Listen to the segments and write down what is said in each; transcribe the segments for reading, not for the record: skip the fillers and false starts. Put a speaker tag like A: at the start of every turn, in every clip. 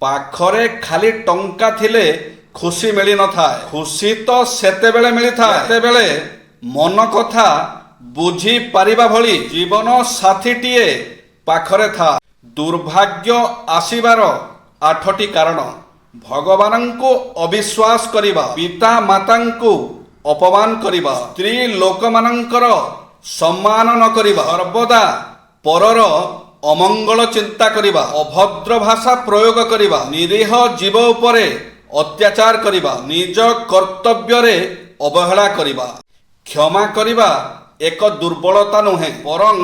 A: ପାଖରେ ଖାଲି ଟଙ୍କା ଥିଲେ ଖୁସି ମିଳି ନଥାଏ। ଖୁସି ତ ସେତେବେଳେ ମିଳିଥାଏ ଯେତେବେଳେ ମନ କଥା ବୁଝି ପାରିବା ଭଳି ଜୀବନ ସାଥୀଟିଏ ପାଖରେ ଥାଏ। ଦୁର୍ଭାଗ୍ୟ ଆସିବାର 8ଟି କାରଣ। ଭଗବାନଙ୍କୁ ଅବିଶ୍ୱାସ କରିବା, ପିତା ମାତାଙ୍କୁ ଅପମାନ କରିବା, ସ୍ତ୍ରୀ ଲୋକମାନଙ୍କର ସମ୍ମାନ ନ କରିବା, ସର୍ବଦା ପରର ଅମଙ୍ଗଳ ଚିନ୍ତା କରିବା, ଅଭଦ୍ର ଭାଷା ପ୍ରୟୋଗ କରିବା, ନିରୀହ ଜୀବ ଉପରେ ଅତ୍ୟାଚାର କରିବା, ନିଜ କର୍ତ୍ତବ୍ୟରେ ଅବହେଳା କରିବା। କ୍ଷମା କରିବା ଏକ ଦୁର୍ବଳତା ନୁହେଁ, ବରଂ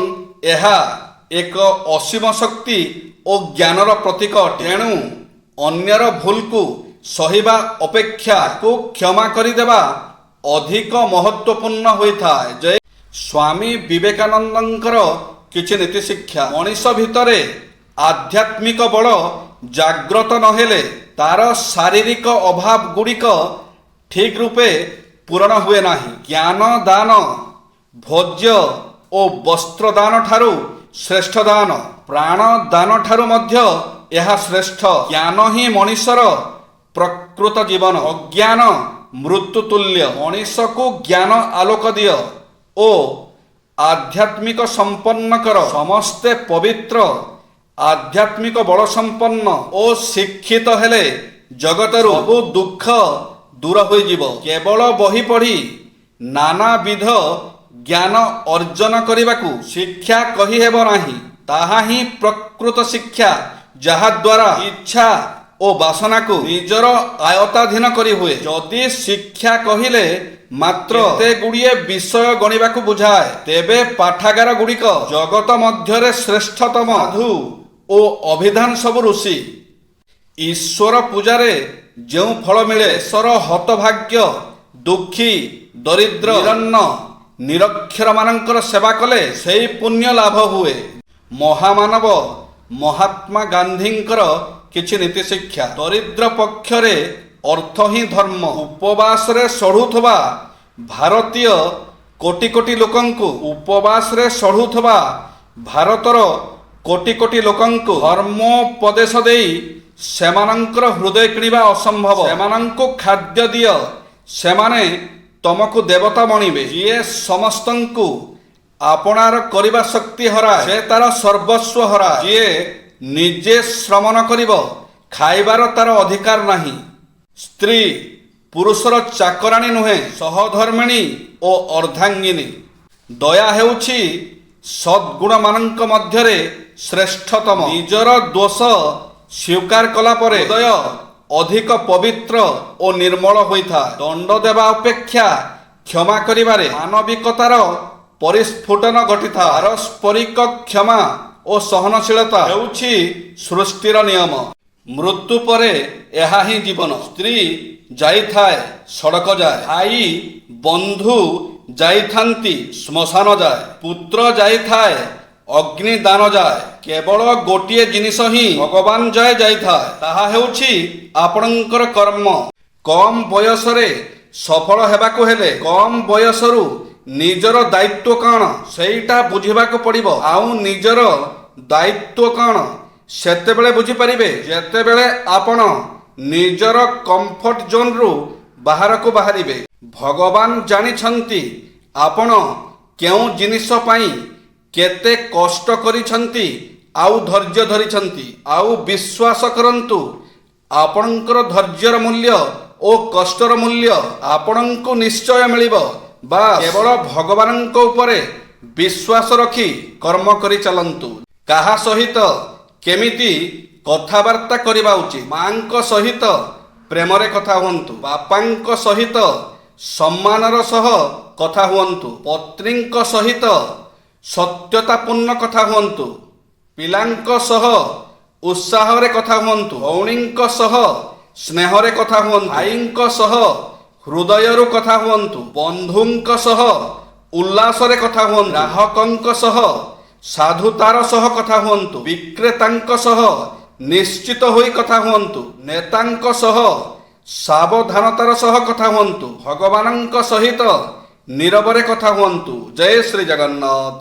A: ଏହା ଏକ ଅସୀମ ଶକ୍ତି ଓ ଜ୍ଞାନର ପ୍ରତୀକ ଅଟେ। ତେଣୁ ଅନ୍ୟର ଭୁଲକୁ ସହିବା ଅପେକ୍ଷା ତାକୁ କ୍ଷମା କରିଦେବା ଅଧିକ ମହତ୍ୱପୂର୍ଣ୍ଣ ହୋଇଥାଏ। ଯେ ସ୍ୱାମୀ ବିବେକାନନ୍ଦଙ୍କର କିଛି ନୀତି ଶିକ୍ଷା। ମଣିଷ ଭିତରେ ଆଧ୍ୟାତ୍ମିକ ବଳ ଜାଗ୍ରତ ନହେଲେ ତାର ଶାରୀରିକ ଅଭାବ ଗୁଡ଼ିକ ଠିକ୍ ରୂପେ ପୂରଣ ହୁଏ ନାହିଁ। ଜ୍ଞାନ ଦାନ ଭୋଜ୍ୟ ଓ ବସ୍ତ୍ର ଦାନ ଠାରୁ ଶ୍ରେଷ୍ଠ ଦାନ। ପ୍ରାଣ ଦାନ ଠାରୁ ମଧ୍ୟ ଏହା ଶ୍ରେଷ୍ଠ। ଜ୍ଞାନ ହିଁ ମଣିଷର ପ୍ରକୃତ ଜୀବନ। ଅଜ୍ଞାନ ମୃତ୍ୟୁ ତୁଲ୍ୟ। ମଣିଷକୁ ଜ୍ଞାନ ଆଲୋକ ଦିଅ ଓ ଆଧ୍ୟାତ୍ମିକ ସମ୍ପନ୍ନ କର। ସମସ୍ତେ ପବିତ୍ର, ଆଧ୍ୟାତ୍ମିକ ବଳ ସମ୍ପନ୍ନ ଓ ଶିକ୍ଷିତ ହେଲେ ଜଗତରୁ ସବୁ ଦୁଃଖ ଦୂର ହୋଇଯିବ। କେବଳ ବହି ପଢ଼ି ନାନାବିଧ ଜ୍ଞାନ ଅର୍ଜନ କରିବାକୁ ଶିକ୍ଷା କହିହେବ ନାହିଁ। ତାହା ହିଁ ପ୍ରକୃତ ଶିକ୍ଷା, ଯାହାଦ୍ୱାରା ଇଚ୍ଛା ଓ ବାସନାକୁ ନିଜର ଆୟତ୍ତାଧୀନ କରିହୁଏ। ଯଦି ଶିକ୍ଷା କହିଲେ ମାତ୍ର କେତେ ଗୁଡ଼ିଏ ବିଷୟ ଗଣିବାକୁ ବୁଝାଏ, ତେବେ ପାଠାଗାର ଗୁଡ଼ିକ ଜଗତ ମଧ୍ୟରେ ଶ୍ରେଷ୍ଠତମ। ସାଧୁ ଓ ଅଭିଧାନ ସବୁ ଋଷି। ଈଶ୍ୱର ପୂଜାରେ ଯେଉଁ ଫଳ ମିଳେ, ଦେଶର ହତଭାଗ୍ୟ, ଦୁଃଖୀ, ଦରିଦ୍ର, ନିରନ୍ନ, ନିରକ୍ଷରମାନଙ୍କର ସେବା କଲେ ସେହି ପୁଣ୍ୟ ଲାଭ ହୁଏ। ମହାମାନବ ମହାତ୍ମା ଗାନ୍ଧୀଙ୍କର କିଛି ନୀତି ଶିକ୍ଷା। ଦରିଦ୍ର ପକ୍ଷରେ ଅର୍ଥ ହିଁ ଧର୍ମ। ଉପବାସରେ ସଢ଼ୁଥିବା ଭାରତୀୟ କୋଟି କୋଟି ଲୋକଙ୍କୁ, ଉପବାସରେ ସଢ଼ୁଥିବା ଭାରତର କୋଟି କୋଟି ଲୋକଙ୍କୁ ଧର୍ମୋପଦେଶ ଦେଇ ସେମାନଙ୍କର ହୃଦୟ କିଣିବା ଅସମ୍ଭବ। ସେମାନଙ୍କୁ ଖାଦ୍ୟ ଦିଅ, ସେମାନେ ତମକୁ ଦେବତା ମଣିବେ। ଯିଏ ସମସ୍ତଙ୍କୁ ଆପଣାର କରିବା ଶକ୍ତି ହରାଏ, ସେ ତାର ସର୍ବସ୍ୱ ହରାଏ। ଯିଏ ନିଜେ ଶ୍ରମ ନ କରିବ, ଖାଇବାର ତାର ଅଧିକାର ନାହିଁ। ସ୍ତ୍ରୀ ପୁରୁଷର ଚାକରାଣୀ ନୁହେଁ, ସହଧର୍ମିଣୀ ଓ ଅର୍ଦ୍ଧାଙ୍ଗିନୀ। ଦୟା ହେଉଛି ସଦ୍ଗୁଣମାନଙ୍କ ମଧ୍ୟରେ ଶ୍ରେଷ୍ଠତମ। ନିଜର ଦୋଷ ସ୍ୱୀକାର କଲା ପରେ ହୃଦୟ ଅଧିକ ପବିତ୍ର ଓ ନିର୍ମଳ ହୋଇଥାଏ। ଦଣ୍ଡ ଦେବା ଅପେକ୍ଷା କ୍ଷମା କରିବାରେ ମାନବିକତାର ପରିସ୍ଫୁଟନ ଘଟିଥାଏ। ପାରସ୍ପରିକ କ୍ଷମା ଓ ସହନଶୀଳତା ହେଉଛି ସୃଷ୍ଟିର ନିୟମ। ମୃତ୍ୟୁ ପରେ ଏହା ହିଁ ଜୀବନ। ସ୍ତ୍ରୀ ଯାଇଥାଏ ସଡ଼କ ଯାଏ, ଭାଇ ବନ୍ଧୁ ଯାଇଥାନ୍ତି ଶ୍ମଶାନ ଯାଏ, ପୁତ୍ର ଯାଇଥାଏ ଅଗ୍ନିଦାନ ଯାଏ। କେବଳ ଗୋଟିଏ ଜିନିଷ ହିଁ ଭଗବାନ ଯାଏ ଯାଇଥାଏ, ତାହା ହେଉଛି ଆପଣଙ୍କର କର୍ମ। କମ ବୟସରେ ସଫଳ ହେବାକୁ ହେଲେ କମ ବୟସରୁ ନିଜର ଦାୟିତ୍ୱ କ'ଣ ସେଇଟା ବୁଝିବାକୁ ପଡ଼ିବ। ଆଉ ନିଜର ଦାୟିତ୍ୱ କ'ଣ ସେତେବେଳେ ବୁଝିପାରିବେ ଯେତେବେଳେ ଆପଣ ନିଜର କମ୍ଫର୍ଟ ଜୋନ୍ରୁ ବାହାରକୁ ବାହାରିବେ। ଭଗବାନ ଜାଣିଛନ୍ତି ଆପଣ କେଉଁ ଜିନିଷ ପାଇଁ କେତେ କଷ୍ଟ କରିଛନ୍ତି ଆଉ ଧୈର୍ଯ୍ୟ ଧରିଛନ୍ତି। ଆଉ ବିଶ୍ୱାସ କରନ୍ତୁ, ଆପଣଙ୍କର ଧୈର୍ଯ୍ୟର ମୂଲ୍ୟ ଓ କଷ୍ଟର ମୂଲ୍ୟ ଆପଣଙ୍କୁ ନିଶ୍ଚୟ ମିଳିବ। ବା କେବଳ ଭଗବାନଙ୍କ ଉପରେ ବିଶ୍ୱାସ ରଖି କର୍ମ କରି ଚାଲନ୍ତୁ। କାହା ସହିତ କେମିତି କଥାବାର୍ତ୍ତା କରିବା ଉଚିତ? ମାଙ୍କ ସହିତ ପ୍ରେମରେ କଥା ହୁଅନ୍ତୁ। ବାପାଙ୍କ ସହିତ ସମ୍ମାନର ସହ କଥା ହୁଅନ୍ତୁ। ପତ୍ନୀଙ୍କ ସହିତ ସତ୍ୟତାପୂର୍ଣ୍ଣ କଥା ହୁଅନ୍ତୁ। ପିଲାଙ୍କ ସହ ଉତ୍ସାହରେ କଥା ହୁଅନ୍ତୁ। ଭଉଣୀଙ୍କ ସହ ସ୍ନେହରେ କଥା ହୁଅନ୍ତୁ। ଭାଇଙ୍କ ସହ ହୃଦୟରୁ କଥା ହୁଅନ୍ତୁ। ବନ୍ଧୁଙ୍କ ସହ ଉଲ୍ଲାସରେ କଥା ହୁଅନ୍ତୁ। ଗ୍ରାହକଙ୍କ ସହ ସାଧୁତାର ସହ କଥା ହୁଅନ୍ତୁ। ବିକ୍ରେତାଙ୍କ ସହ ନିଶ୍ଚିତ ହୋଇ କଥା ହୁଅନ୍ତୁ। ନେତାଙ୍କ ସହ ସାବଧାନତାର ସହ କଥା ହୁଅନ୍ତୁ। ଭଗବାନଙ୍କ ସହିତ ନୀରବରେ କଥା ହୁଅନ୍ତୁ। ଜୟ ଶ୍ରୀ ଜଗନ୍ନାଥ।